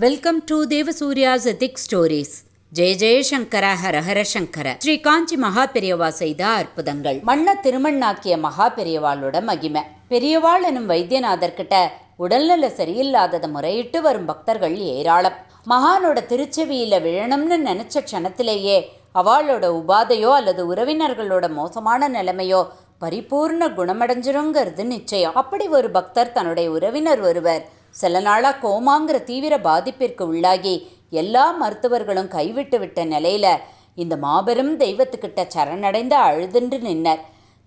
Welcome to Devasurya's ethic stories. ஜெய ஜெயசங்கர ஹரஹர சங்கர. ஸ்ரீ காஞ்சி மகா பெரியவா செய்த அற்புதங்கள். மண்ண திருமண்ணாக்கிய மகா பெரியவாளோட மகிமை. பெரியவாள் எனும் வைத்தியநாதர்கிட்ட உடல்நல சரியில்லாததை முறையிட்டு வரும் பக்தர்கள் ஏராளம். மகானோட திருச்செவியில விழணும்னு நினைச்ச க்ஷணத்திலேயே அவளோட உபாதையோ அல்லது உறவினர்களோட மோசமான நிலைமையோ பரிபூர்ண குணமடைஞ்சிருங்கிறது நிச்சயம். அப்படி ஒரு பக்தர் தன்னுடைய உறவினர் ஒருவர் சில நாளாக கோமாங்கிற தீவிர பாதிப்பிற்கு உள்ளாகி எல்லா மருத்துவர்களும் கைவிட்டு விட்ட நிலையில இந்த மாபெரும் தெய்வத்துக்கிட்ட சரணடைந்து அழுதுன்று நின்னர்.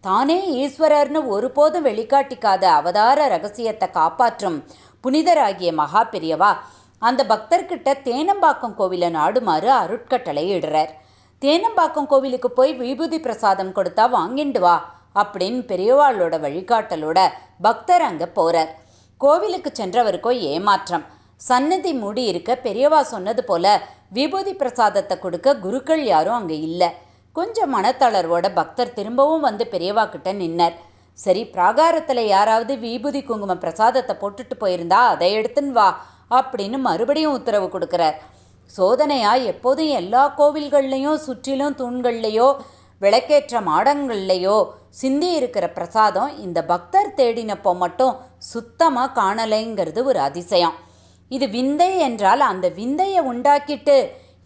தானே ஈஸ்வரர்னு ஒருபோதும் வெளிக்காட்டிக்காத அவதார ரகசியத்தை காப்பாற்றும் புனிதராகிய மகா பெரியவா அந்த பக்தர்கிட்ட தேனம்பாக்கம் கோவிலை நாடுமாறு அருட்கட்டளை இடுறார். தேனம்பாக்கம் கோவிலுக்கு போய் விபூதி பிரசாதம் கொடுத்தா வாங்கிண்டு வா அப்படின்னு பெரியவாளோட வழிகாட்டலோட பக்தர் அங்கே போகிறார். கோவிலுக்கு சென்றவருக்கோ ஏமாற்றம். சன்னதி மூடி இருக்க பெரியவா சொன்னது போல விபூதி பிரசாதத்தை கொடுக்க குருக்கள் யாரும் அங்கே இல்லை. கொஞ்சம் மனத்தளர்வோட பக்தர் திரும்பவும் வந்து பெரியவா கிட்ட நின்னர். சரி, பிராகாரத்தில் யாராவது விபூதி குங்கும பிரசாதத்தை போட்டுட்டு போயிருந்தா அதை எடுத்துன்னு வா அப்படின்னு மறுபடியும் உத்தரவு கொடுக்குறார். சோதனையா எப்போதும் எல்லா கோவில்கள்லையும் சுற்றிலும் தூண்கள்லையோ விளக்கேற்ற மாடங்கள்லையோ சிந்தி இருக்கிற பிரசாதம் இந்த பக்தர் தேடினப்போ மட்டும் சுத்தமாக காணலைங்கிறது ஒரு அதிசயம். இது விந்தை என்றால் அந்த விந்தையை உண்டாக்கிட்டு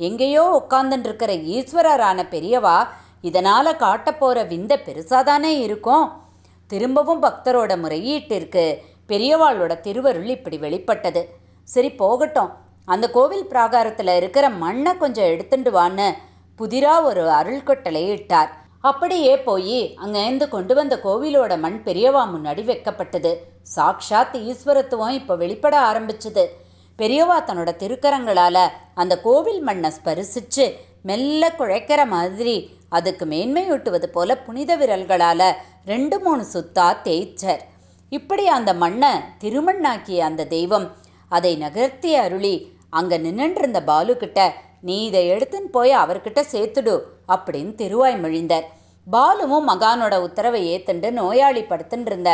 எங்கேயோ உட்கார்ந்துட்டுருக்கிற ஈஸ்வரரான பெரியவா இதனால் காட்டப்போகிற விந்தை பெருசாதானே இருக்கும். திரும்பவும் பக்தரோட முறையீட்டிற்கு பெரியவாளோட திருவருள் இப்படி வெளிப்பட்டது. சரி போகட்டும், அந்த கோவில் பிராகாரத்தில் இருக்கிற மண்ணை கொஞ்சம் எடுத்துட்டு வான்னு புதிராக ஒரு அருள்கட்டளை இட்டார். அப்படியே போய் அங்கேருந்து கொண்டு வந்த கோவிலோட மண் பெரியவா முன்னாடி வைக்கப்பட்டது. சாக்ஷாத் ஈஸ்வரத்துவம் இப்போ வெளிப்பட ஆரம்பிச்சுது. பெரியவா தன்னோட திருக்கரங்களால் அந்த கோவில் மண்ணை ஸ்பரிசிச்சு மெல்ல குழைக்கிற மாதிரி அதுக்கு மேன்மையூட்டுவது போல புனித விரல்களால் 2-3 சுத்தா தேய்ச்சர். இப்படி அந்த மண்ணை திருமண்ணாக்கிய அந்த தெய்வம் அதை நகர்த்தி அருளி அங்கே நின்றுருந்த பாலுக்கிட்ட நீ இதை எடுத்துன்னு போய் அவர்கிட்ட சேர்த்துடு அப்படின்னு திருவாய் மொழிந்தார். பாலுவும் மகானோட உத்தரவை ஏத்துண்டு நோயாளி படுத்துட்டு இருந்த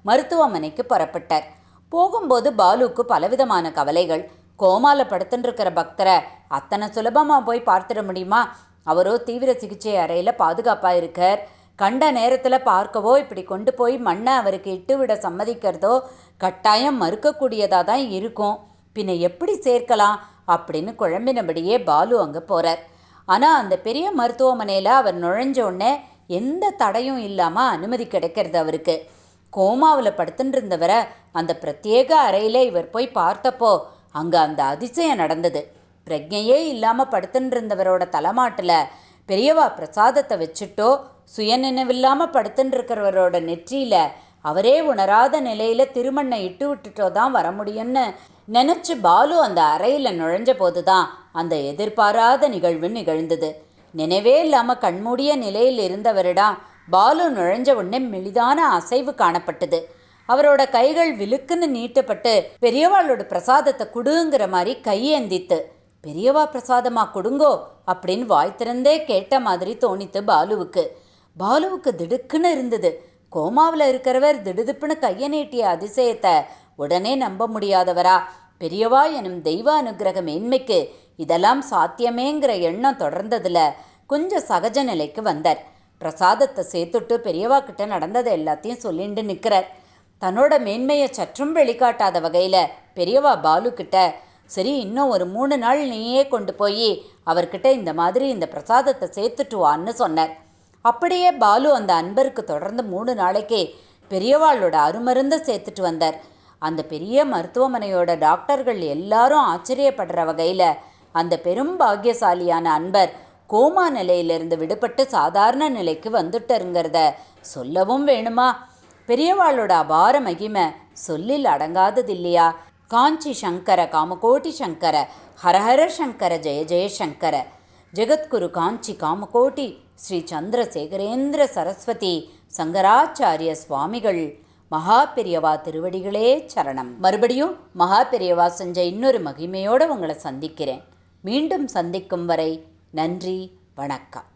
மருத்துவமனைக்கு புறப்பட்டார். போகும்போது பாலுவுக்கு பலவிதமான கவலைகள். கோமால படுத்துட்டு இருக்கிற பக்தரை அத்தனை சுலபமாக போய் பார்த்துட முடியுமா? அவரோ தீவிர சிகிச்சை அறையில் பாதுகாப்பாக இருக்கார். கண்ட நேரத்தில் பார்க்கவோ இப்படி கொண்டு போய் மண்ணை அவருக்கு இட்டுவிட சம்மதிக்கிறதோ கட்டாயம் மறுக்கக்கூடியதாக தான் இருக்கும். பின்ன எப்படி சேர்க்கலாம் அப்படின்னு குழம்பினபடியே பாலு அங்கே போகிறார். ஆனால் அந்த பெரிய மருத்துவமனையில் அவர் நுழைஞ்ச உடனே எந்த தடையும் இல்லாமல் அனுமதி கிடைக்கிறது அவருக்கு. கோமாவில் படுத்துட்டு இருந்தவரை அந்த பிரத்யேக அறையில் இவர் போய் பார்த்தப்போ அங்கே அந்த அதிசயம் நடந்தது. பிரஜையே இல்லாமல் படுத்துட்டு இருந்தவரோட தலைமாட்டில் பெரியவா பிரசாதத்தை வச்சுட்டோ சுயநினைவில்லாமல் படுத்துட்டு இருக்கிறவரோட நெற்றியில் அவரே உணராத நிலையில் திருமண்ணை இட்டு விட்டுட்டோ தான் வர முடியும்னு நினச்சி பாலு அந்த அறையில் நுழைஞ்ச போது தான் அந்த எதிர்பாராத நிகழ்வு நிகழ்ந்தது. நினைவே இல்லாமல் கண்மூடிய நிலையில் இருந்தவரிடம் பாலு நுழைஞ்ச உடனே மெலிதான அசைவு காணப்பட்டது. அவரோட கைகள் விழுக்குன்னு நீட்டப்பட்டு பெரியவாளோட பிரசாதத்தை கொடுங்கிற மாதிரி கையேந்தித்து பெரியவா பிரசாதமா கொடுங்கோ அப்படின்னு வாய் திறந்தே கேட்ட மாதிரி தோணித்து பாலுவுக்கு திடுக்குன்னு இருந்தது. கோமாவில் இருக்கிறவர் திடுதுப்புன்னு கையை நீட்டிய அதிசயத்தை உடனே நம்ப முடியாதவரா? பெரியவா எனும் தெய்வ அனுகிரக மேன்மைக்கு இதெல்லாம் சாத்தியமேங்கிற எண்ணம் தொடர்ந்ததில் கொஞ்சம் சகஜ நிலைக்கு வந்தார். பிரசாதத்தை சேர்த்துட்டு பெரியவா கிட்ட நடந்ததை எல்லாத்தையும் சொல்லிட்டு நிற்கிறார். தன்னோட மேன்மையை சற்றும் வெளிக்காட்டாத வகையில் பெரியவா பாலு கிட்ட சரி இன்னும் ஒரு 3 நாள் நீயே கொண்டு போய் அவர்கிட்ட இந்த மாதிரி இந்த பிரசாதத்தை சேர்த்துட்டு வான்னு சொன்னார். அப்படியே பாலு அந்த அன்பருக்கு தொடர்ந்து 3 நாளைக்கே பெரியவாளோட அருமருந்து சேர்த்துட்டு வந்தார். அந்த பெரிய மருத்துவமனையோட டாக்டர்கள் எல்லாரும் ஆச்சரியப்படுற வகையில் அந்த பெரும் பாக்கியசாலியான அன்பர் கோமா நிலையிலிருந்து விடுபட்டு சாதாரண நிலைக்கு வந்துட்டருங்கிறத சொல்லவும் வேணுமா? பெரியவாளோட அபார மகிமை சொல்லில் அடங்காதது இல்லையா? காஞ்சி சங்கர காமகோட்டி சங்கர ஹரஹர சங்கர ஜெய ஜெயசங்கர. ஜெகத்குரு காஞ்சி காமகோட்டி ஸ்ரீ சந்திரசேகரேந்திர சரஸ்வதி சங்கராச்சாரிய சுவாமிகள் மகா பெரியவா திருவடிகளே சரணம். மறுபடியும் மகா பெரியவா செஞ்ச இன்னொரு மகிமையோடு உங்களை சந்திக்கிறேன். மீண்டும் சந்திக்கும் வரை நன்றி, வணக்கம்.